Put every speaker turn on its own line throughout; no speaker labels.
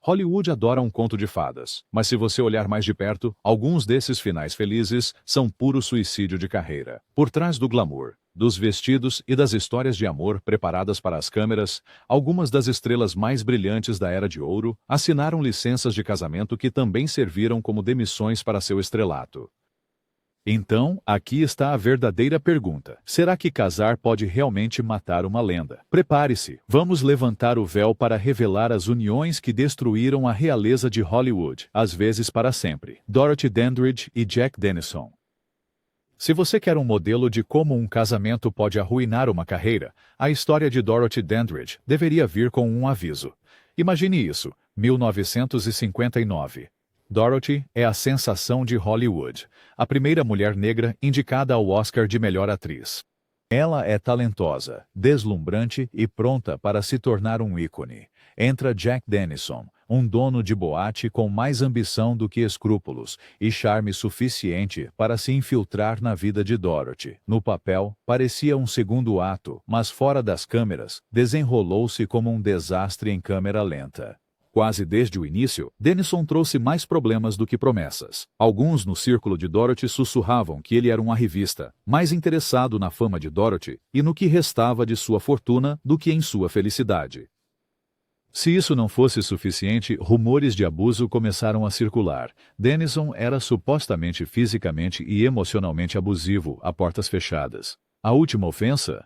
Hollywood adora um conto de fadas, mas se você olhar mais de perto, alguns desses finais felizes são puro suicídio de carreira. Por trás do glamour, dos vestidos e das histórias de amor preparadas para as câmeras, algumas das estrelas mais brilhantes da Era de Ouro assinaram licenças de casamento que também serviram como demissões para seu estrelato. Então, aqui está a verdadeira pergunta. Será que casar pode realmente matar uma lenda? Prepare-se, vamos levantar o véu para revelar as uniões que destruíram a realeza de Hollywood, às vezes para sempre. Dorothy Dandridge e Jack Dennison. Se você quer um modelo de como um casamento pode arruinar uma carreira, a história de Dorothy Dandridge deveria vir com um aviso. Imagine isso, 1959. Dorothy é a sensação de Hollywood, a primeira mulher negra indicada ao Oscar de melhor atriz. Ela é talentosa, deslumbrante e pronta para se tornar um ícone. Entra Jack Dennison, um dono de boate com mais ambição do que escrúpulos e charme suficiente para se infiltrar na vida de Dorothy. No papel, parecia um segundo ato, mas fora das câmeras, desenrolou-se como um desastre em câmera lenta. Quase desde o início, Dennison trouxe mais problemas do que promessas. Alguns no círculo de Dorothy sussurravam que ele era um arrivista, mais interessado na fama de Dorothy e no que restava de sua fortuna do que em sua felicidade. Se isso não fosse suficiente, rumores de abuso começaram a circular. Dennison era supostamente fisicamente e emocionalmente abusivo a portas fechadas. A última ofensa?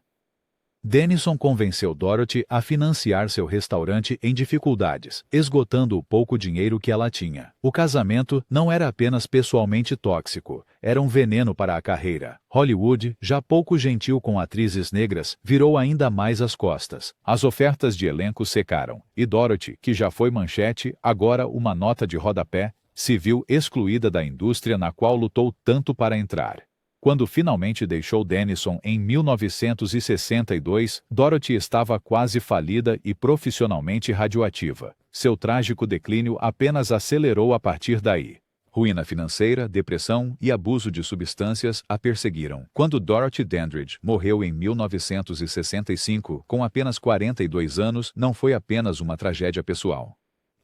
Dennison convenceu Dorothy a financiar seu restaurante em dificuldades, esgotando o pouco dinheiro que ela tinha. O casamento não era apenas pessoalmente tóxico, era um veneno para a carreira. Hollywood, já pouco gentil com atrizes negras, virou ainda mais as costas. As ofertas de elenco secaram, e Dorothy, que já foi manchete, agora uma nota de rodapé, se viu excluída da indústria na qual lutou tanto para entrar. Quando finalmente deixou Dennison em 1962, Dorothy estava quase falida e profissionalmente radioativa. Seu trágico declínio apenas acelerou a partir daí. Ruína financeira, depressão e abuso de substâncias a perseguiram. Quando Dorothy Dandridge morreu em 1965, com apenas 42 anos, não foi apenas uma tragédia pessoal.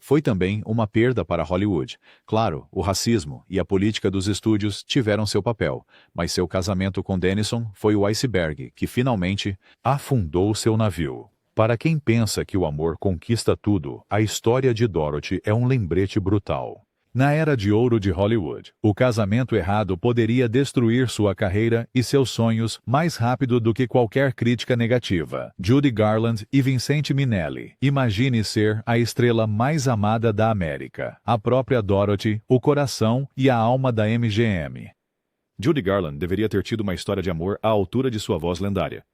Foi também uma perda para Hollywood. Claro, o racismo e a política dos estúdios tiveram seu papel, mas seu casamento com Dennison foi o iceberg que finalmente afundou seu navio. Para quem pensa que o amor conquista tudo, a história de Dorothy é um lembrete brutal. Na Era de Ouro de Hollywood, o casamento errado poderia destruir sua carreira e seus sonhos mais rápido do que qualquer crítica negativa. Judy Garland e Vincente Minnelli. Imagine ser a estrela mais amada da América, a própria Dorothy, o coração e a alma da MGM. Judy Garland deveria ter tido uma história de amor à altura de sua voz lendária.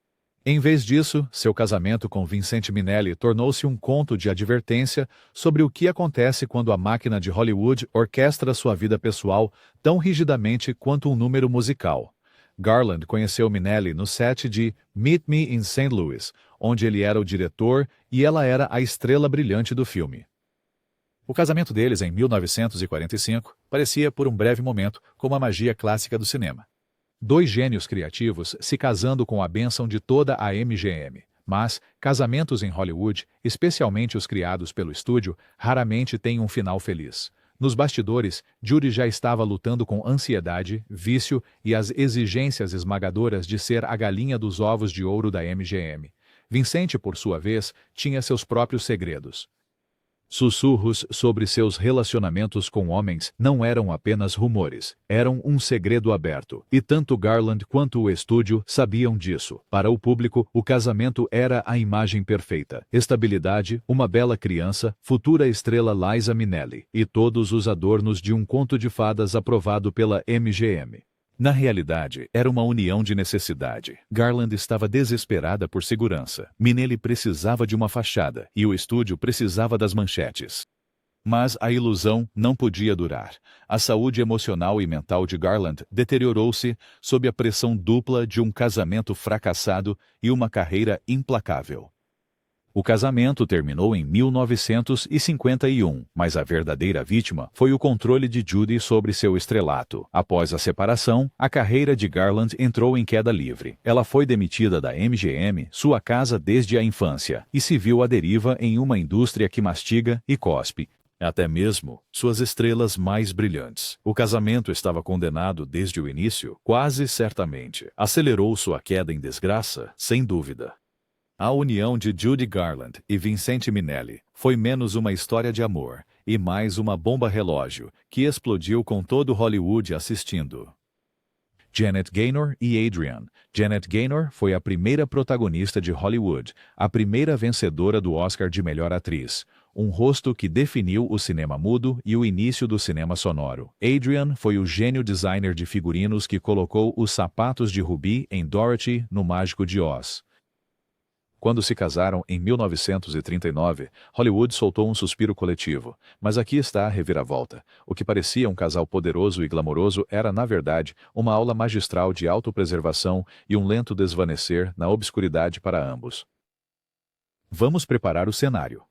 Em vez disso, seu casamento com Vincente Minnelli tornou-se um conto de advertência sobre o que acontece quando a máquina de Hollywood orquestra sua vida pessoal tão rigidamente quanto um número musical. Garland conheceu Minnelli no set de Meet Me in St. Louis, onde ele era o diretor e ela era a estrela brilhante do filme. O casamento deles em 1945 parecia por um breve momento como a magia clássica do cinema. Dois gênios criativos se casando com a bênção de toda a MGM. Mas, casamentos em Hollywood, especialmente os criados pelo estúdio, raramente têm um final feliz. Nos bastidores, Judy já estava lutando com ansiedade, vício e as exigências esmagadoras de ser a galinha dos ovos de ouro da MGM. Vincente, por sua vez, tinha seus próprios segredos. Sussurros sobre seus relacionamentos com homens não eram apenas rumores, eram um segredo aberto, e tanto Garland quanto o estúdio sabiam disso. Para o público, o casamento era a imagem perfeita. Estabilidade, uma bela criança, futura estrela Liza Minnelli, e todos os adornos de um conto de fadas aprovado pela MGM. Na realidade, era uma união de necessidade. Garland estava desesperada por segurança. Minnelli precisava de uma fachada, e o estúdio precisava das manchetes. Mas a ilusão não podia durar. A saúde emocional e mental de Garland deteriorou-se sob a pressão dupla de um casamento fracassado e uma carreira implacável. O casamento terminou em 1951, mas a verdadeira vítima foi o controle de Judy sobre seu estrelato. Após a separação, a carreira de Garland entrou em queda livre. Ela foi demitida da MGM, sua casa desde a infância, e se viu à deriva em uma indústria que mastiga e cospe. Até mesmo suas estrelas mais brilhantes. O casamento estava condenado desde o início, quase certamente. Acelerou sua queda em desgraça, sem dúvida. A união de Judy Garland e Vincent Minnelli foi menos uma história de amor e mais uma bomba relógio que explodiu com todo Hollywood assistindo. Janet Gaynor e Adrian. Janet Gaynor foi a primeira protagonista de Hollywood, a primeira vencedora do Oscar de melhor atriz, um rosto que definiu o cinema mudo e o início do cinema sonoro. Adrian foi o gênio designer de figurinos que colocou os sapatos de Ruby em Dorothy no Mágico de Oz. Quando se casaram em 1939, Hollywood soltou um suspiro coletivo. Mas aqui está a reviravolta. O que parecia um casal poderoso e glamouroso era, na verdade, uma aula magistral de autopreservação e um lento desvanecer na obscuridade para ambos. Vamos preparar o cenário.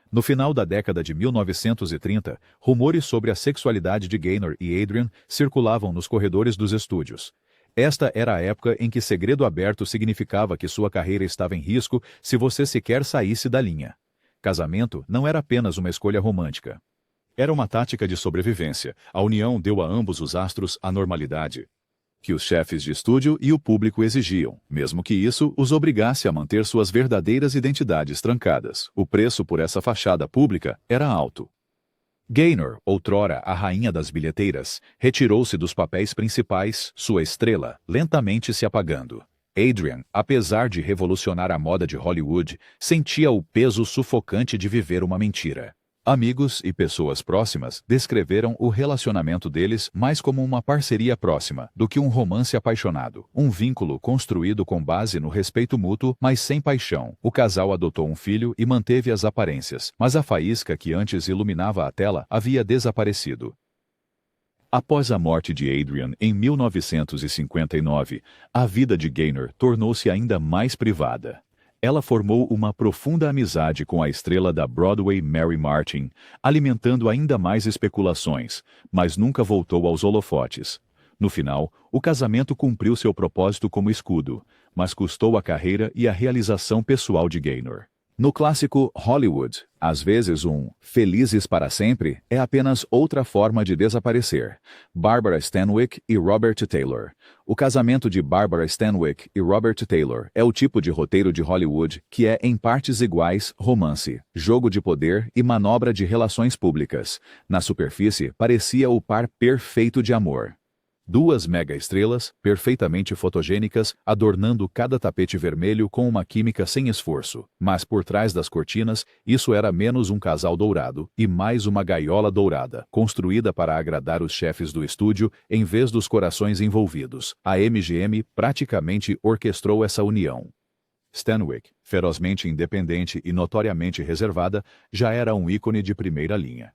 No final da década de 1930, rumores sobre a sexualidade de Gaynor e Adrian circulavam nos corredores dos estúdios. Esta era a época em que segredo aberto significava que sua carreira estava em risco se você sequer saísse da linha. Casamento não era apenas uma escolha romântica. Era uma tática de sobrevivência. A união deu a ambos os astros a normalidade que os chefes de estúdio e o público exigiam, mesmo que isso os obrigasse a manter suas verdadeiras identidades trancadas. O preço por essa fachada pública era alto. Gaynor, outrora a rainha das bilheteiras, retirou-se dos papéis principais, sua estrela lentamente se apagando. Adrian, apesar de revolucionar a moda de Hollywood, sentia o peso sufocante de viver uma mentira. Amigos e pessoas próximas descreveram o relacionamento deles mais como uma parceria próxima do que um romance apaixonado, um vínculo construído com base no respeito mútuo, mas sem paixão. O casal adotou um filho e manteve as aparências, mas a faísca que antes iluminava a tela havia desaparecido. Após a morte de Adrian em 1959, a vida de Gaynor tornou-se ainda mais privada. Ela formou uma profunda amizade com a estrela da Broadway Mary Martin, alimentando ainda mais especulações, mas nunca voltou aos holofotes. No final, o casamento cumpriu seu propósito como escudo, mas custou a carreira e a realização pessoal de Gaynor. No clássico Hollywood, às vezes um "felizes para sempre" é apenas outra forma de desaparecer. Barbara Stanwyck e Robert Taylor. O casamento de Barbara Stanwyck e Robert Taylor é o tipo de roteiro de Hollywood que é em partes iguais romance, jogo de poder e manobra de relações públicas. Na superfície, parecia o par perfeito de amor. Duas mega-estrelas, perfeitamente fotogênicas, adornando cada tapete vermelho com uma química sem esforço. Mas por trás das cortinas, isso era menos um casal dourado e mais uma gaiola dourada, construída para agradar os chefes do estúdio em vez dos corações envolvidos. A MGM praticamente orquestrou essa união. Stanwyck, ferozmente independente e notoriamente reservada, já era um ícone de primeira linha.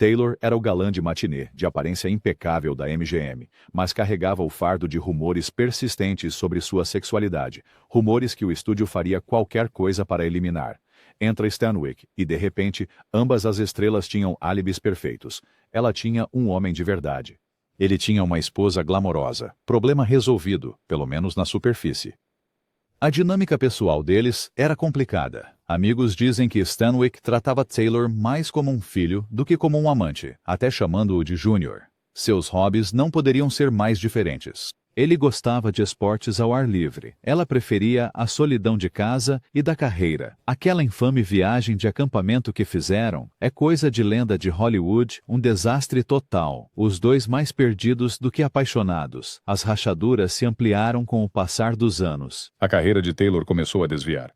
Taylor era o galã de matinê, de aparência impecável da MGM, mas carregava o fardo de rumores persistentes sobre sua sexualidade, rumores que o estúdio faria qualquer coisa para eliminar. Entra Stanwyck e, de repente, ambas as estrelas tinham álibis perfeitos. Ela tinha um homem de verdade. Ele tinha uma esposa glamourosa. Problema resolvido, pelo menos na superfície. A dinâmica pessoal deles era complicada. Amigos dizem que Stanwyck tratava Taylor mais como um filho do que como um amante, até chamando-o de Júnior. Seus hobbies não poderiam ser mais diferentes. Ele gostava de esportes ao ar livre. Ela preferia a solidão de casa e da carreira. Aquela infame viagem de acampamento que fizeram é coisa de lenda de Hollywood, um desastre total. Os dois mais perdidos do que apaixonados. As rachaduras se ampliaram com o passar dos anos. A carreira de Taylor começou a desviar.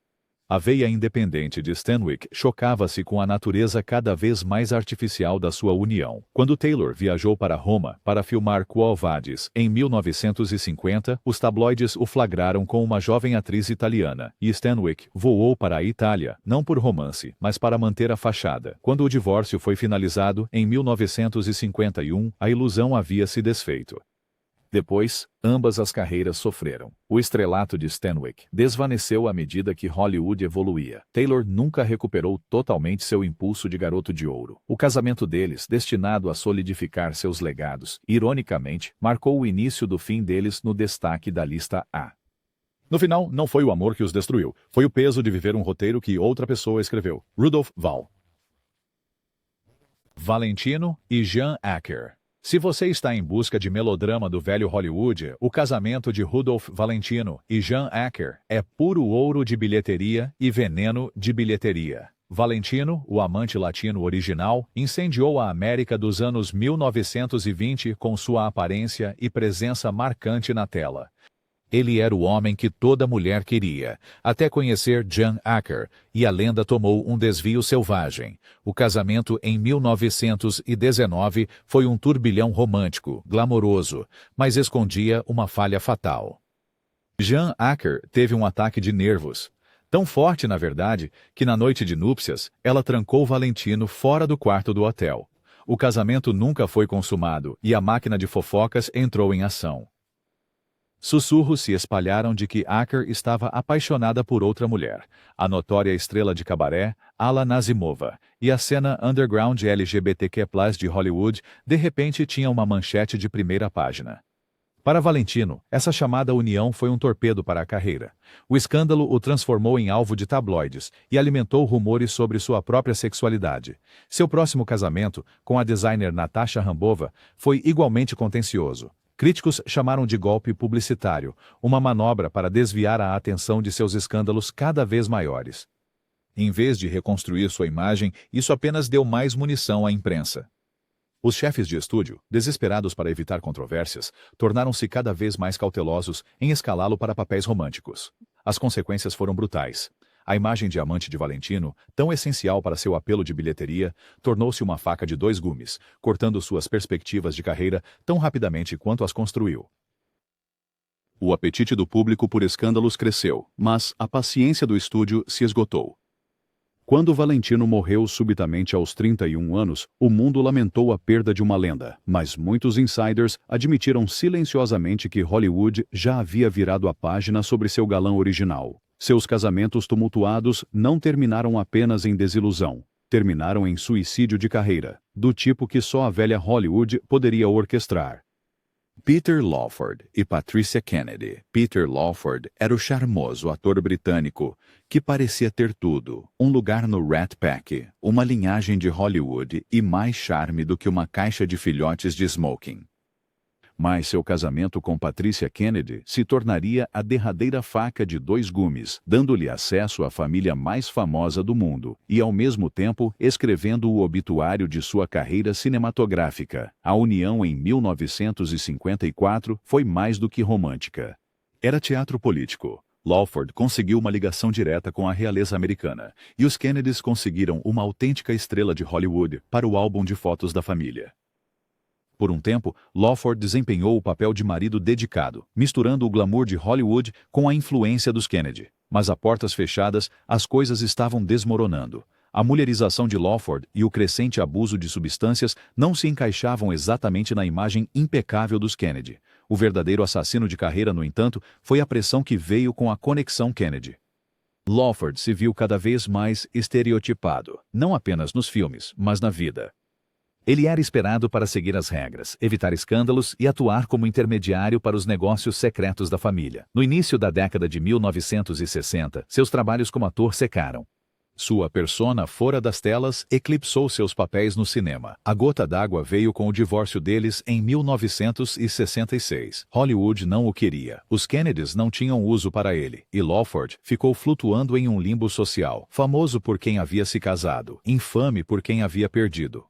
A veia independente de Stanwyck chocava-se com a natureza cada vez mais artificial da sua união. Quando Taylor viajou para Roma para filmar Quo Vadis em 1950, os tabloides o flagraram com uma jovem atriz italiana, e Stanwyck voou para a Itália, não por romance, mas para manter a fachada. Quando o divórcio foi finalizado, em 1951, a ilusão havia se desfeito. Depois, ambas as carreiras sofreram. O estrelato de Stanwyck desvaneceu à medida que Hollywood evoluía. Taylor nunca recuperou totalmente seu impulso de garoto de ouro. O casamento deles, destinado a solidificar seus legados, ironicamente, marcou o início do fim deles no destaque da lista A. No final, não foi o amor que os destruiu. Foi o peso de viver um roteiro que outra pessoa escreveu. Rudolph Wall. Valentino e Jean Acker. Se você está em busca de melodrama do velho Hollywood, o casamento de Rudolph Valentino e Jean Acker é puro ouro de bilheteria e veneno de bilheteria. Valentino, o amante latino original, incendiou a América dos anos 1920 com sua aparência e presença marcante na tela. Ele era o homem que toda mulher queria, até conhecer Jean Acker, e a lenda tomou um desvio selvagem. O casamento em 1919 foi um turbilhão romântico, glamouroso, mas escondia uma falha fatal. Jean Acker teve um ataque de nervos. Tão forte, na verdade, que na noite de núpcias, ela trancou Valentino fora do quarto do hotel. O casamento nunca foi consumado e a máquina de fofocas entrou em ação. Sussurros se espalharam de que Acker estava apaixonada por outra mulher, a notória estrela de cabaré, Alla Nazimova, e a cena underground LGBTQ+ de Hollywood de repente tinha uma manchete de primeira página. Para Valentino, essa chamada união foi um torpedo para a carreira. O escândalo o transformou em alvo de tabloides e alimentou rumores sobre sua própria sexualidade. Seu próximo casamento, com a designer Natasha Rambova, foi igualmente contencioso. Críticos chamaram de golpe publicitário, uma manobra para desviar a atenção de seus escândalos cada vez maiores. Em vez de reconstruir sua imagem, isso apenas deu mais munição à imprensa. Os chefes de estúdio, desesperados para evitar controvérsias, tornaram-se cada vez mais cautelosos em escalá-lo para papéis românticos. As consequências foram brutais. A imagem de amante de Valentino, tão essencial para seu apelo de bilheteria, tornou-se uma faca de dois gumes, cortando suas perspectivas de carreira tão rapidamente quanto as construiu. O apetite do público por escândalos cresceu, mas a paciência do estúdio se esgotou. Quando Valentino morreu subitamente aos 31 anos, o mundo lamentou a perda de uma lenda, mas muitos insiders admitiram silenciosamente que Hollywood já havia virado a página sobre seu galã original. Seus casamentos tumultuados não terminaram apenas em desilusão, terminaram em suicídio de carreira, do tipo que só a velha Hollywood poderia orquestrar. Peter Lawford e Patricia Kennedy. Peter Lawford era o charmoso ator britânico que parecia ter tudo, um lugar no Rat Pack, uma linhagem de Hollywood e mais charme do que uma caixa de filhotes de smoking. Mas seu casamento com Patricia Kennedy se tornaria a derradeira faca de dois gumes, dando-lhe acesso à família mais famosa do mundo e, ao mesmo tempo, escrevendo o obituário de sua carreira cinematográfica. A união em 1954 foi mais do que romântica. Era teatro político. Lawford conseguiu uma ligação direta com a realeza americana, e os Kennedys conseguiram uma autêntica estrela de Hollywood para o álbum de fotos da família. Por um tempo, Lawford desempenhou o papel de marido dedicado, misturando o glamour de Hollywood com a influência dos Kennedy. Mas a portas fechadas, as coisas estavam desmoronando. A mulherização de Lawford e o crescente abuso de substâncias não se encaixavam exatamente na imagem impecável dos Kennedy. O verdadeiro assassino de carreira, no entanto, foi a pressão que veio com a conexão Kennedy. Lawford se viu cada vez mais estereotipado, não apenas nos filmes, mas na vida. Ele era esperado para seguir as regras, evitar escândalos e atuar como intermediário para os negócios secretos da família. No início da década de 1960, seus trabalhos como ator secaram. Sua persona fora das telas eclipsou seus papéis no cinema. A gota d'água veio com o divórcio deles em 1966. Hollywood não o queria. Os Kennedys não tinham uso para ele. E Lawford ficou flutuando em um limbo social. Famoso por quem havia se casado. Infame por quem havia perdido.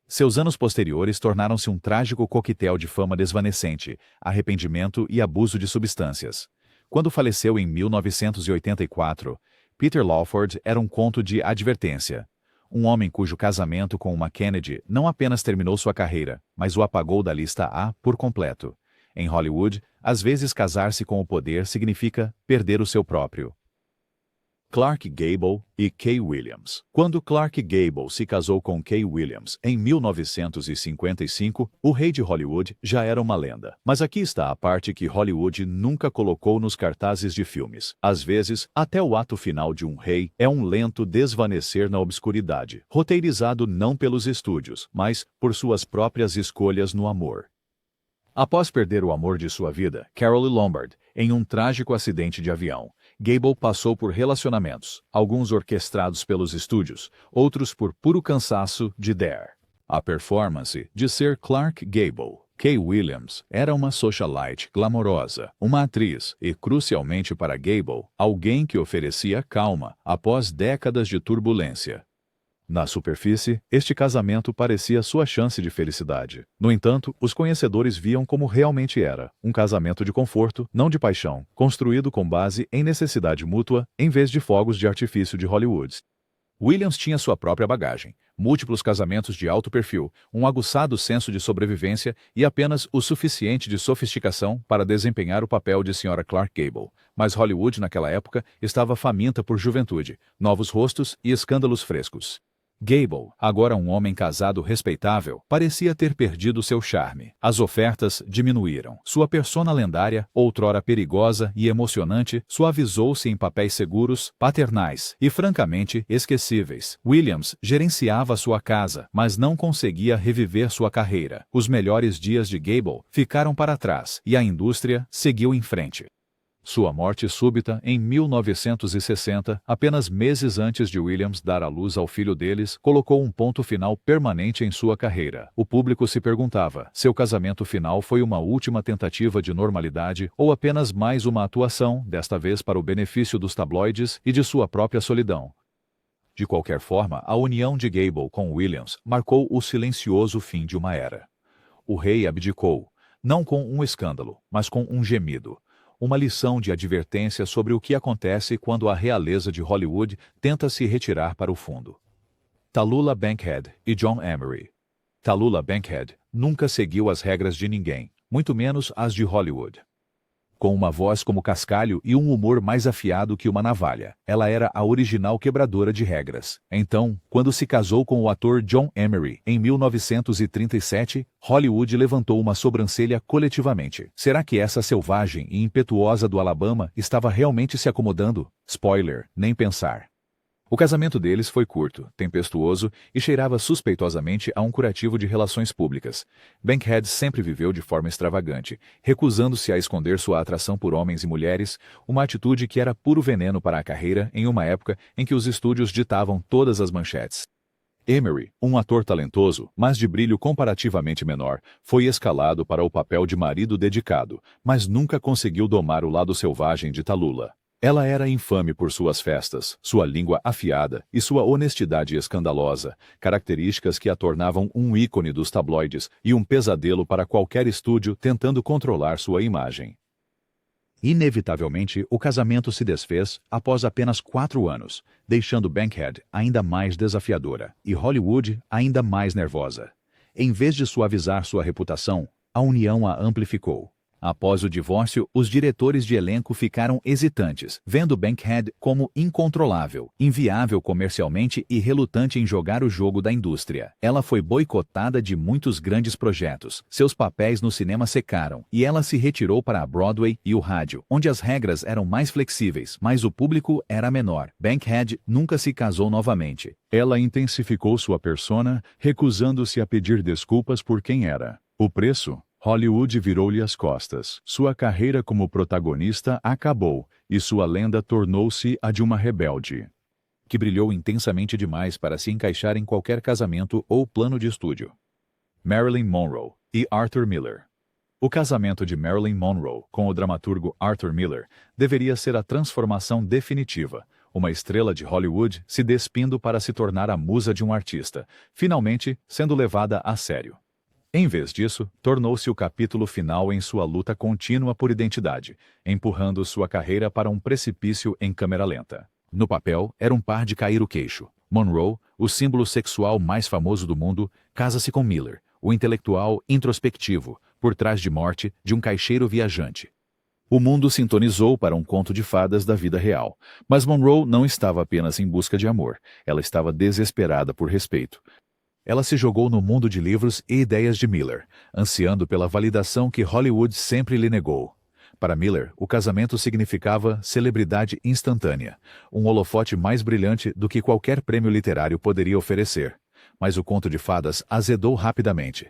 Seus anos posteriores tornaram-se um trágico coquetel de fama desvanecente, arrependimento e abuso de substâncias. Quando faleceu em 1984, Peter Lawford era um conto de advertência. Um homem cujo casamento com uma Kennedy não apenas terminou sua carreira, mas o apagou da lista A por completo. Em Hollywood, às vezes casar-se com o poder significa perder o seu próprio. Clark Gable e Kay Williams. Quando Clark Gable se casou com Kay Williams em 1955, o rei de Hollywood já era uma lenda. Mas aqui está a parte que Hollywood nunca colocou nos cartazes de filmes. Às vezes, até o ato final de um rei é um lento desvanecer na obscuridade, roteirizado não pelos estúdios, mas por suas próprias escolhas no amor. Após perder o amor de sua vida, Carole Lombard, em um trágico acidente de avião, Gable passou por relacionamentos, alguns orquestrados pelos estúdios, outros por puro cansaço de Dare. A performance de ser Clark Gable, Kay Williams, era uma socialite glamourosa, uma atriz e, crucialmente para Gable, alguém que oferecia calma após décadas de turbulência. Na superfície, este casamento parecia sua chance de felicidade. No entanto, os conhecedores viam como realmente era, um casamento de conforto, não de paixão, construído com base em necessidade mútua, em vez de fogos de artifício de Hollywood. Williams tinha sua própria bagagem, múltiplos casamentos de alto perfil, um aguçado senso de sobrevivência e apenas o suficiente de sofisticação para desempenhar o papel de Sra. Clark Gable. Mas Hollywood, naquela época, estava faminta por juventude, novos rostos e escândalos frescos. Gable, agora um homem casado respeitável, parecia ter perdido seu charme. As ofertas diminuíram. Sua persona lendária, outrora perigosa e emocionante, suavizou-se em papéis seguros, paternais e francamente esquecíveis. Williams gerenciava sua casa, mas não conseguia reviver sua carreira. Os melhores dias de Gable ficaram para trás e a indústria seguiu em frente. Sua morte súbita em 1960, apenas meses antes de Williams dar à luz ao filho deles, colocou um ponto final permanente em sua carreira. O público se perguntava: seu casamento final foi uma última tentativa de normalidade ou apenas mais uma atuação, desta vez para o benefício dos tabloides e de sua própria solidão? De qualquer forma, a união de Gable com Williams marcou o silencioso fim de uma era. O rei abdicou, não com um escândalo, mas com um gemido. Uma lição de advertência sobre o que acontece quando a realeza de Hollywood tenta se retirar para o fundo. Tallulah Bankhead e John Emery. Tallulah Bankhead nunca seguiu as regras de ninguém, muito menos as de Hollywood. Com uma voz como cascalho e um humor mais afiado que uma navalha, ela era a original quebradora de regras. Então, quando se casou com o ator John Emery, em 1937, Hollywood levantou uma sobrancelha coletivamente. Será que essa selvagem e impetuosa do Alabama estava realmente se acomodando? Spoiler, nem pensar. O casamento deles foi curto, tempestuoso e cheirava suspeitosamente a um curativo de relações públicas. Bankhead sempre viveu de forma extravagante, recusando-se a esconder sua atração por homens e mulheres, uma atitude que era puro veneno para a carreira em uma época em que os estúdios ditavam todas as manchetes. Emery, um ator talentoso, mas de brilho comparativamente menor, foi escalado para o papel de marido dedicado, mas nunca conseguiu domar o lado selvagem de Tallulah. Ela era infame por suas festas, sua língua afiada e sua honestidade escandalosa, características que a tornavam um ícone dos tabloides e um pesadelo para qualquer estúdio tentando controlar sua imagem. Inevitavelmente, o casamento se desfez após apenas 4 anos, deixando Bankhead ainda mais desafiadora e Hollywood ainda mais nervosa. Em vez de suavizar sua reputação, a união a amplificou. Após o divórcio, os diretores de elenco ficaram hesitantes, vendo Bankhead como incontrolável, inviável comercialmente e relutante em jogar o jogo da indústria. Ela foi boicotada de muitos grandes projetos, seus papéis no cinema secaram, e ela se retirou para a Broadway e o rádio, onde as regras eram mais flexíveis, mas o público era menor. Bankhead nunca se casou novamente. Ela intensificou sua persona, recusando-se a pedir desculpas por quem era. O preço? Hollywood virou-lhe as costas. Sua carreira como protagonista acabou, e sua lenda tornou-se a de uma rebelde, que brilhou intensamente demais para se encaixar em qualquer casamento ou plano de estúdio. Marilyn Monroe e Arthur Miller. O casamento de Marilyn Monroe com o dramaturgo Arthur Miller deveria ser a transformação definitiva, uma estrela de Hollywood se despindo para se tornar a musa de um artista, finalmente sendo levada a sério. Em vez disso, tornou-se o capítulo final em sua luta contínua por identidade, empurrando sua carreira para um precipício em câmera lenta. No papel, era um par de cair o queixo. Monroe, o símbolo sexual mais famoso do mundo, casa-se com Miller, o intelectual introspectivo, por trás de morte de um caixeiro viajante. O mundo sintonizou para um conto de fadas da vida real, mas Monroe não estava apenas em busca de amor, ela estava desesperada por respeito. Ela se jogou no mundo de livros e ideias de Miller, ansiando pela validação que Hollywood sempre lhe negou. Para Miller, o casamento significava celebridade instantânea, um holofote mais brilhante do que qualquer prêmio literário poderia oferecer. Mas o conto de fadas azedou rapidamente.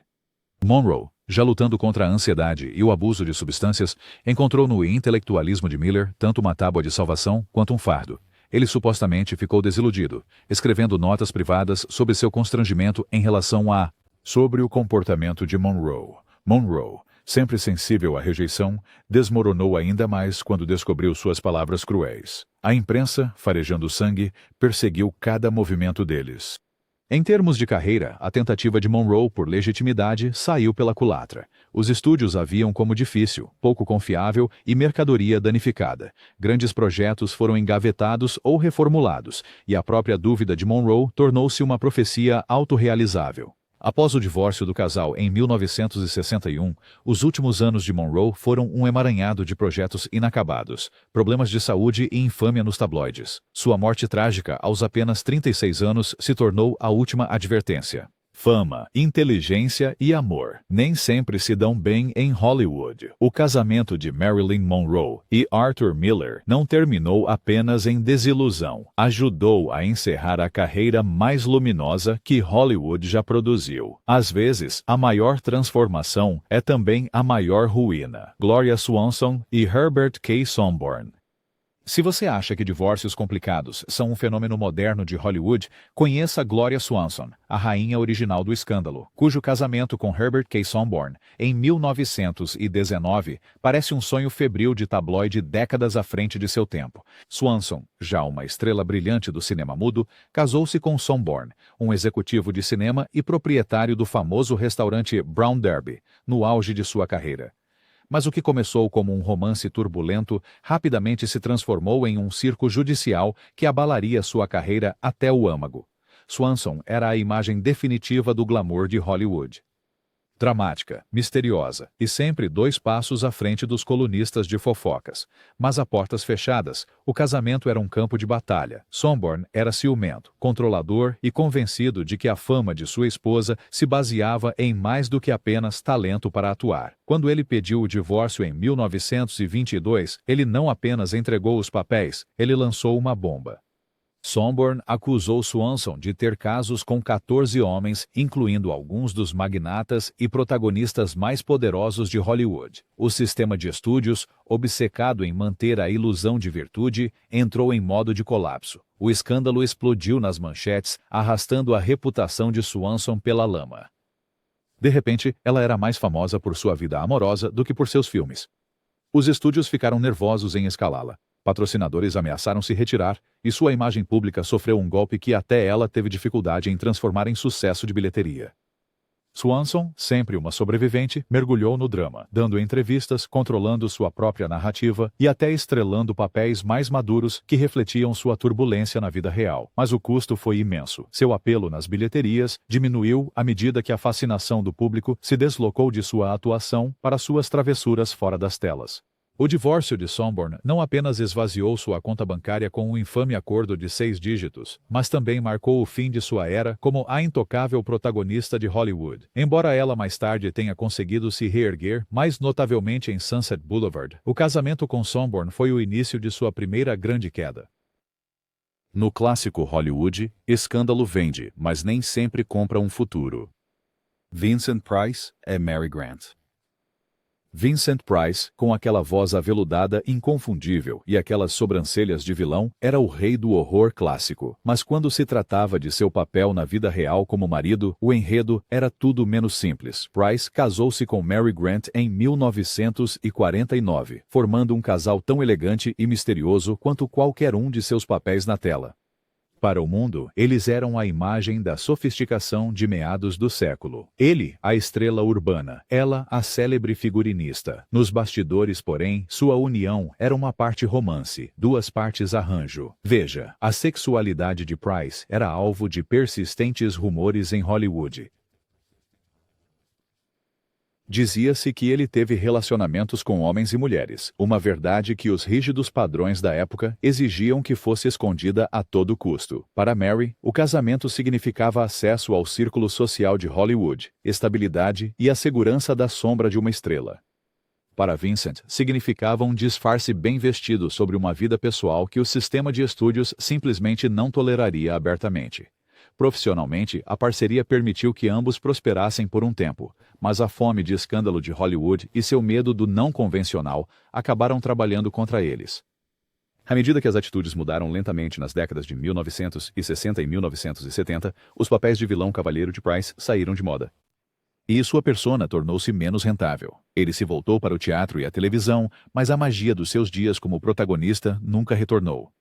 Monroe, já lutando contra a ansiedade e o abuso de substâncias, encontrou no intelectualismo de Miller tanto uma tábua de salvação quanto um fardo. Ele supostamente ficou desiludido, escrevendo notas privadas sobre seu constrangimento em relação a Sobre o comportamento de Monroe. Monroe, sempre sensível à rejeição, desmoronou ainda mais quando descobriu suas palavras cruéis. A imprensa, farejando sangue, perseguiu cada movimento deles. Em termos de carreira, a tentativa de Monroe por legitimidade saiu pela culatra. Os estúdios a viam como difícil, pouco confiável e mercadoria danificada. Grandes projetos foram engavetados ou reformulados, e a própria dúvida de Monroe tornou-se uma profecia autorrealizável. Após o divórcio do casal em 1961, os últimos anos de Monroe foram um emaranhado de projetos inacabados, problemas de saúde e infâmia nos tabloides. Sua morte trágica, aos apenas 36 anos, se tornou a última advertência. Fama, inteligência e amor nem sempre se dão bem em Hollywood. O casamento de Marilyn Monroe e Arthur Miller não terminou apenas em desilusão. Ajudou a encerrar a carreira mais luminosa que Hollywood já produziu. Às vezes, a maior transformação é também a maior ruína. Gloria Swanson e Herbert K. Sanborn. Se você acha que divórcios complicados são um fenômeno moderno de Hollywood, conheça Gloria Swanson, a rainha original do escândalo, cujo casamento com Herbert K. Sanborn, em 1919, parece um sonho febril de tabloide décadas à frente de seu tempo. Swanson, já uma estrela brilhante do cinema mudo, casou-se com Sanborn, um executivo de cinema e proprietário do famoso restaurante Brown Derby, no auge de sua carreira. Mas o que começou como um romance turbulento rapidamente se transformou em um circo judicial que abalaria sua carreira até o âmago. Swanson era a imagem definitiva do glamour de Hollywood. Dramática, misteriosa e sempre 2 passos à frente dos colunistas de fofocas. Mas a portas fechadas, o casamento era um campo de batalha. Sanborn era ciumento, controlador e convencido de que a fama de sua esposa se baseava em mais do que apenas talento para atuar. Quando ele pediu o divórcio em 1922, ele não apenas entregou os papéis, ele lançou uma bomba. Sanborn acusou Swanson de ter casos com 14 homens, incluindo alguns dos magnatas e protagonistas mais poderosos de Hollywood. O sistema de estúdios, obcecado em manter a ilusão de virtude, entrou em modo de colapso. O escândalo explodiu nas manchetes, arrastando a reputação de Swanson pela lama. De repente, ela era mais famosa por sua vida amorosa do que por seus filmes. Os estúdios ficaram nervosos em escalá-la. Patrocinadores ameaçaram se retirar, e sua imagem pública sofreu um golpe que até ela teve dificuldade em transformar em sucesso de bilheteria. Swanson, sempre uma sobrevivente, mergulhou no drama, dando entrevistas, controlando sua própria narrativa e até estrelando papéis mais maduros que refletiam sua turbulência na vida real. Mas o custo foi imenso. Seu apelo nas bilheterias diminuiu à medida que a fascinação do público se deslocou de sua atuação para suas travessuras fora das telas. O divórcio de Sanborn não apenas esvaziou sua conta bancária com um infame acordo de 6 dígitos, mas também marcou o fim de sua era como a intocável protagonista de Hollywood. Embora ela mais tarde tenha conseguido se reerguer, mais notavelmente em Sunset Boulevard, o casamento com Sanborn foi o início de sua primeira grande queda. No clássico Hollywood, escândalo vende, mas nem sempre compra um futuro. Vincent Price é Mary Grant. Vincent Price, com aquela voz aveludada inconfundível e aquelas sobrancelhas de vilão, era o rei do horror clássico. Mas quando se tratava de seu papel na vida real como marido, o enredo era tudo menos simples. Price casou-se com Mary Grant em 1949, formando um casal tão elegante e misterioso quanto qualquer um de seus papéis na tela. Para o mundo, eles eram a imagem da sofisticação de meados do século. Ele, a estrela urbana, ela, a célebre figurinista. Nos bastidores, porém, sua união era uma parte romance, 2 partes arranjo. Veja, a sexualidade de Price era alvo de persistentes rumores em Hollywood. Dizia-se que ele teve relacionamentos com homens e mulheres, uma verdade que os rígidos padrões da época exigiam que fosse escondida a todo custo. Para Mary, o casamento significava acesso ao círculo social de Hollywood, estabilidade e a segurança da sombra de uma estrela. Para Vincent, significava um disfarce bem vestido sobre uma vida pessoal que o sistema de estúdios simplesmente não toleraria abertamente. Profissionalmente, a parceria permitiu que ambos prosperassem por um tempo, mas a fome de escândalo de Hollywood e seu medo do não convencional acabaram trabalhando contra eles. À medida que as atitudes mudaram lentamente nas décadas de 1960 e 1970, os papéis de vilão cavalheiro de Price saíram de moda. E sua persona tornou-se menos rentável. Ele se voltou para o teatro e a televisão, mas a magia dos seus dias como protagonista nunca retornou.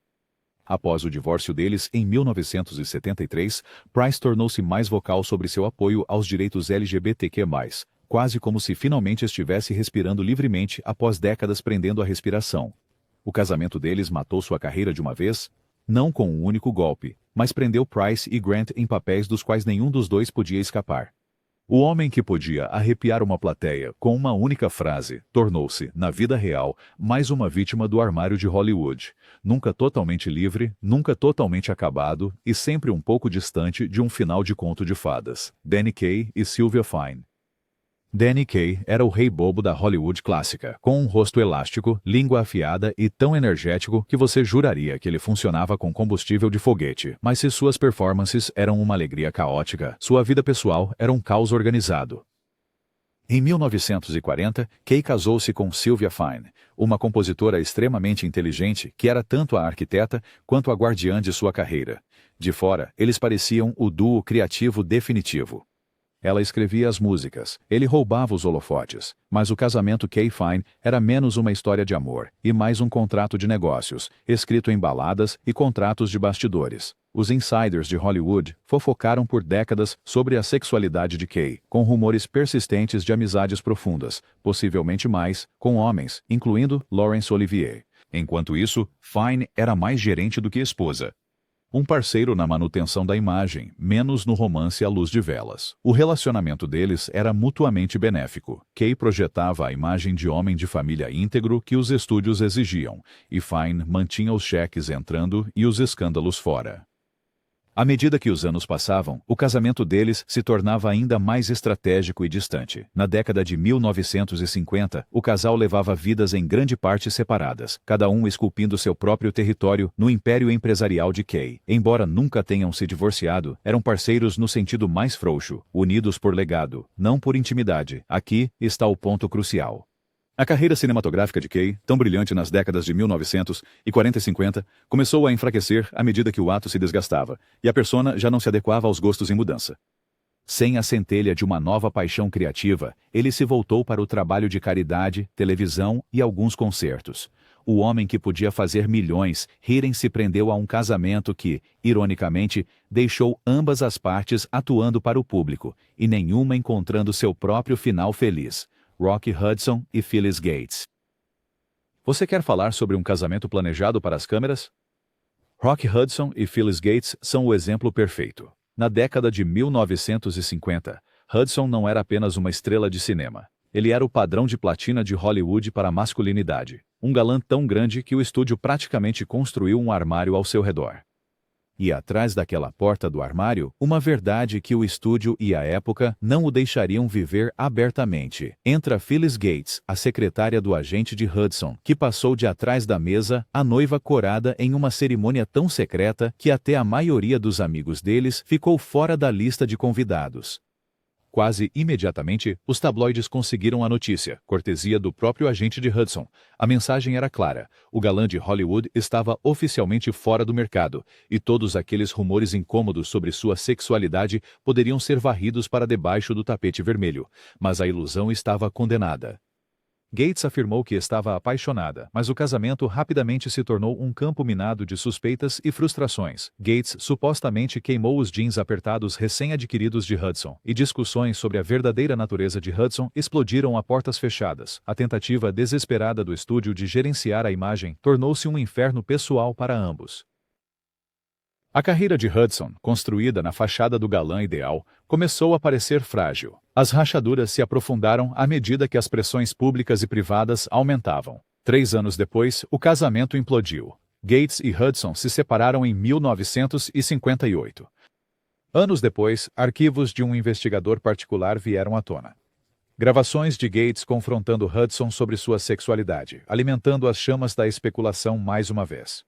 Após o divórcio deles, em 1973, Price tornou-se mais vocal sobre seu apoio aos direitos LGBTQ+, quase como se finalmente estivesse respirando livremente após décadas prendendo a respiração. O casamento deles matou sua carreira de uma vez? Não com um único golpe, mas prendeu Price e Grant em papéis dos quais nenhum dos dois podia escapar. O homem que podia arrepiar uma plateia com uma única frase tornou-se, na vida real, mais uma vítima do armário de Hollywood, nunca totalmente livre, nunca totalmente acabado e sempre um pouco distante de um final de conto de fadas. Danny Kaye e Sylvia Fine. Danny Kaye era o rei bobo da Hollywood clássica, com um rosto elástico, língua afiada e tão energético que você juraria que ele funcionava com combustível de foguete. Mas se suas performances eram uma alegria caótica, sua vida pessoal era um caos organizado. Em 1940, Kaye casou-se com Sylvia Fine, uma compositora extremamente inteligente que era tanto a arquiteta quanto a guardiã de sua carreira. De fora, eles pareciam o duo criativo definitivo. Ela escrevia as músicas, ele roubava os holofotes, mas o casamento Kaye-Fine era menos uma história de amor e mais um contrato de negócios, escrito em baladas e contratos de bastidores. Os insiders de Hollywood fofocaram por décadas sobre a sexualidade de Kaye, com rumores persistentes de amizades profundas, possivelmente mais, com homens, incluindo Laurence Olivier. Enquanto isso, Fine era mais gerente do que esposa. Um parceiro na manutenção da imagem, menos no romance à luz de velas. O relacionamento deles era mutuamente benéfico. Kaye projetava a imagem de homem de família íntegro que os estúdios exigiam, e Fine mantinha os cheques entrando e os escândalos fora. À medida que os anos passavam, o casamento deles se tornava ainda mais estratégico e distante. Na década de 1950, o casal levava vidas em grande parte separadas, cada um esculpindo seu próprio território no império empresarial de Kaye. Embora nunca tenham se divorciado, eram parceiros no sentido mais frouxo, unidos por legado, não por intimidade. Aqui está o ponto crucial. A carreira cinematográfica de Kaye, tão brilhante nas décadas de 1940 e 50, começou a enfraquecer à medida que o ato se desgastava, e a persona já não se adequava aos gostos em mudança. Sem a centelha de uma nova paixão criativa, ele se voltou para o trabalho de caridade, televisão e alguns concertos. O homem que podia fazer milhões rirem se prendeu a um casamento que, ironicamente, deixou ambas as partes atuando para o público, e nenhuma encontrando seu próprio final feliz. Rock Hudson e Phyllis Gates. Você quer falar sobre um casamento planejado para as câmeras? Rock Hudson e Phyllis Gates são o exemplo perfeito. Na década de 1950, Hudson não era apenas uma estrela de cinema. Ele era o padrão de platina de Hollywood para a masculinidade. Um galã tão grande que o estúdio praticamente construiu um armário ao seu redor. E atrás daquela porta do armário, uma verdade que o estúdio e a época não o deixariam viver abertamente. Entra Phyllis Gates, a secretária do agente de Hudson, que passou de atrás da mesa a noiva corada em uma cerimônia tão secreta que até a maioria dos amigos deles ficou fora da lista de convidados. Quase imediatamente, os tabloides conseguiram a notícia, cortesia do próprio agente de Hudson. A mensagem era clara: o galã de Hollywood estava oficialmente fora do mercado, e todos aqueles rumores incômodos sobre sua sexualidade poderiam ser varridos para debaixo do tapete vermelho. Mas a ilusão estava condenada. Gates afirmou que estava apaixonada, mas o casamento rapidamente se tornou um campo minado de suspeitas e frustrações. Gates supostamente queimou os jeans apertados recém-adquiridos de Hudson, e discussões sobre a verdadeira natureza de Hudson explodiram a portas fechadas. A tentativa desesperada do estúdio de gerenciar a imagem tornou-se um inferno pessoal para ambos. A carreira de Hudson, construída na fachada do galã ideal, começou a parecer frágil. As rachaduras se aprofundaram à medida que as pressões públicas e privadas aumentavam. 3 anos depois, o casamento implodiu. Gates e Hudson se separaram em 1958. Anos depois, arquivos de um investigador particular vieram à tona. Gravações de Gates confrontando Hudson sobre sua sexualidade, alimentando as chamas da especulação mais uma vez.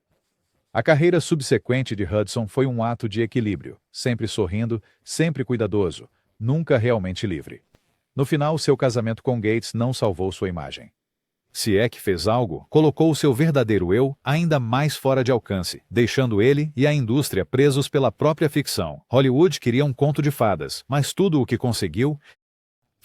A carreira subsequente de Hudson foi um ato de equilíbrio, sempre sorrindo, sempre cuidadoso, nunca realmente livre. No final, seu casamento com Gates não salvou sua imagem. Se é que fez algo, colocou o seu verdadeiro eu ainda mais fora de alcance, deixando ele e a indústria presos pela própria ficção. Hollywood queria um conto de fadas, mas tudo o que conseguiu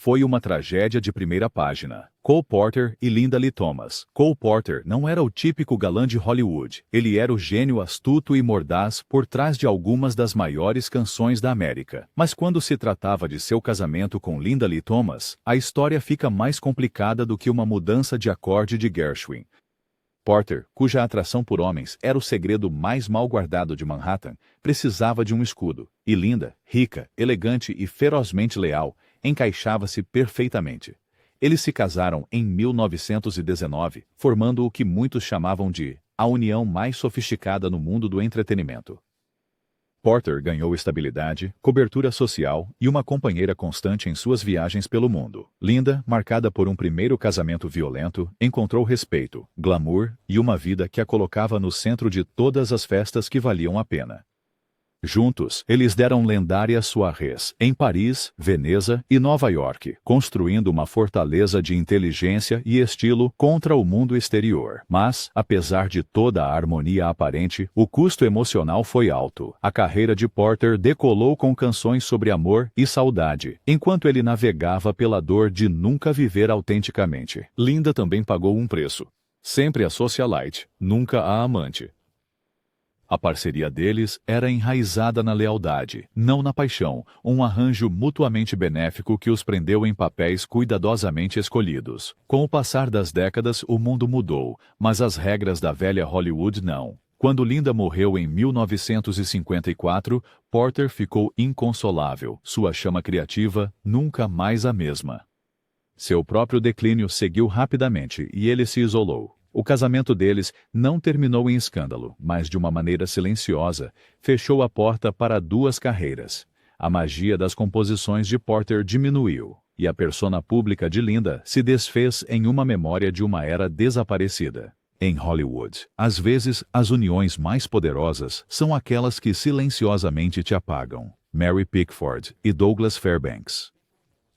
Foi uma tragédia de primeira página. Cole Porter e Linda Lee Thomas. Cole Porter não era o típico galã de Hollywood. Ele era o gênio astuto e mordaz por trás de algumas das maiores canções da América. Mas quando se tratava de seu casamento com Linda Lee Thomas, a história fica mais complicada do que uma mudança de acorde de Gershwin. Porter, cuja atração por homens era o segredo mais mal guardado de Manhattan, precisava de um escudo. E Linda, rica, elegante e ferozmente leal, encaixava-se perfeitamente. Eles se casaram em 1919, formando o que muitos chamavam de a união mais sofisticada no mundo do entretenimento. Porter ganhou estabilidade, cobertura social e uma companheira constante em suas viagens pelo mundo. Linda, marcada por um primeiro casamento violento, encontrou respeito, glamour e uma vida que a colocava no centro de todas as festas que valiam a pena. Juntos, eles deram lendárias soirées em Paris, Veneza e Nova York, construindo uma fortaleza de inteligência e estilo contra o mundo exterior. Mas, apesar de toda a harmonia aparente, o custo emocional foi alto. A carreira de Porter decolou com canções sobre amor e saudade, enquanto ele navegava pela dor de nunca viver autenticamente. Linda também pagou um preço. Sempre a socialite, nunca a amante. A parceria deles era enraizada na lealdade, não na paixão, um arranjo mutuamente benéfico que os prendeu em papéis cuidadosamente escolhidos. Com o passar das décadas, o mundo mudou, mas as regras da velha Hollywood não. Quando Linda morreu em 1954, Porter ficou inconsolável, sua chama criativa nunca mais a mesma. Seu próprio declínio seguiu rapidamente e ele se isolou. O casamento deles não terminou em escândalo, mas de uma maneira silenciosa, fechou a porta para duas carreiras. A magia das composições de Porter diminuiu, e a persona pública de Linda se desfez em uma memória de uma era desaparecida. Em Hollywood, às vezes, as uniões mais poderosas são aquelas que silenciosamente te apagam. Mary Pickford e Douglas Fairbanks.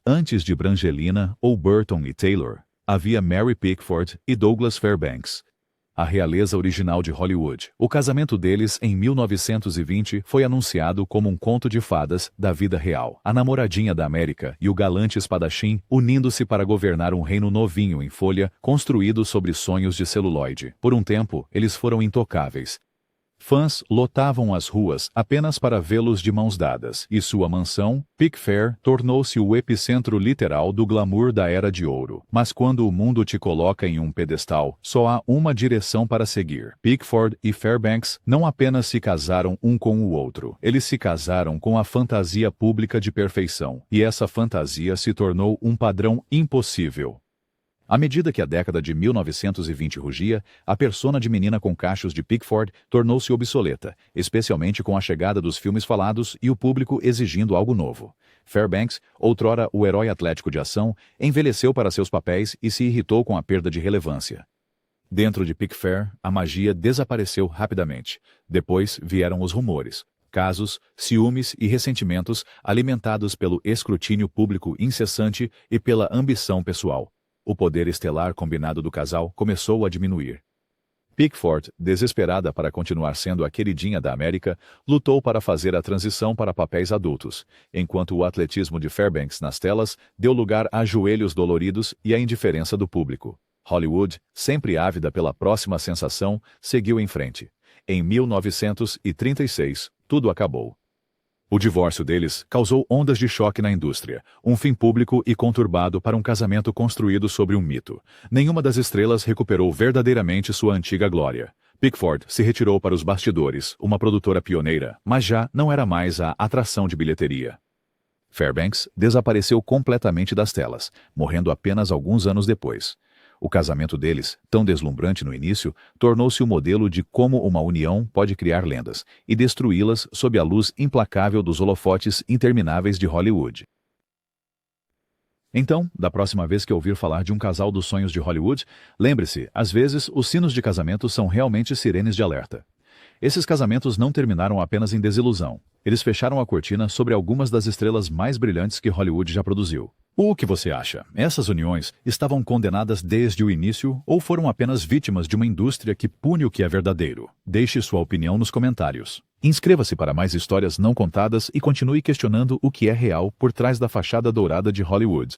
Antes de Brangelina ou Burton e Taylor, havia Mary Pickford e Douglas Fairbanks, a realeza original de Hollywood. O casamento deles, em 1920, foi anunciado como um conto de fadas da vida real. A namoradinha da América e o galante espadachim unindo-se para governar um reino novinho em folha, construído sobre sonhos de celuloide. Por um tempo, eles foram intocáveis. Fãs lotavam as ruas apenas para vê-los de mãos dadas, e sua mansão, Pickfair, tornou-se o epicentro literal do glamour da Era de Ouro. Mas quando o mundo te coloca em um pedestal, só há uma direção para seguir. Pickford e Fairbanks não apenas se casaram um com o outro, eles se casaram com a fantasia pública de perfeição, e essa fantasia se tornou um padrão impossível. À medida que a década de 1920 rugia, a persona de menina com cachos de Pickford tornou-se obsoleta, especialmente com a chegada dos filmes falados e o público exigindo algo novo. Fairbanks, outrora o herói atlético de ação, envelheceu para seus papéis e se irritou com a perda de relevância. Dentro de Pickfair, a magia desapareceu rapidamente. Depois vieram os rumores, casos, ciúmes e ressentimentos alimentados pelo escrutínio público incessante e pela ambição pessoal. O poder estelar combinado do casal começou a diminuir. Pickford, desesperada para continuar sendo a queridinha da América, lutou para fazer a transição para papéis adultos, enquanto o atletismo de Fairbanks nas telas deu lugar a joelhos doloridos e a indiferença do público. Hollywood, sempre ávida pela próxima sensação, seguiu em frente. Em 1936, tudo acabou. O divórcio deles causou ondas de choque na indústria, um fim público e conturbado para um casamento construído sobre um mito. Nenhuma das estrelas recuperou verdadeiramente sua antiga glória. Pickford se retirou para os bastidores, uma produtora pioneira, mas já não era mais a atração de bilheteria. Fairbanks desapareceu completamente das telas, morrendo apenas alguns anos depois. O casamento deles, tão deslumbrante no início, tornou-se o modelo de como uma união pode criar lendas e destruí-las sob a luz implacável dos holofotes intermináveis de Hollywood. Então, da próxima vez que ouvir falar de um casal dos sonhos de Hollywood, lembre-se, às vezes os sinos de casamento são realmente sirenes de alerta. Esses casamentos não terminaram apenas em desilusão. Eles fecharam a cortina sobre algumas das estrelas mais brilhantes que Hollywood já produziu. O que você acha? Essas uniões estavam condenadas desde o início ou foram apenas vítimas de uma indústria que pune o que é verdadeiro? Deixe sua opinião nos comentários. Inscreva-se para mais histórias não contadas e continue questionando o que é real por trás da fachada dourada de Hollywood.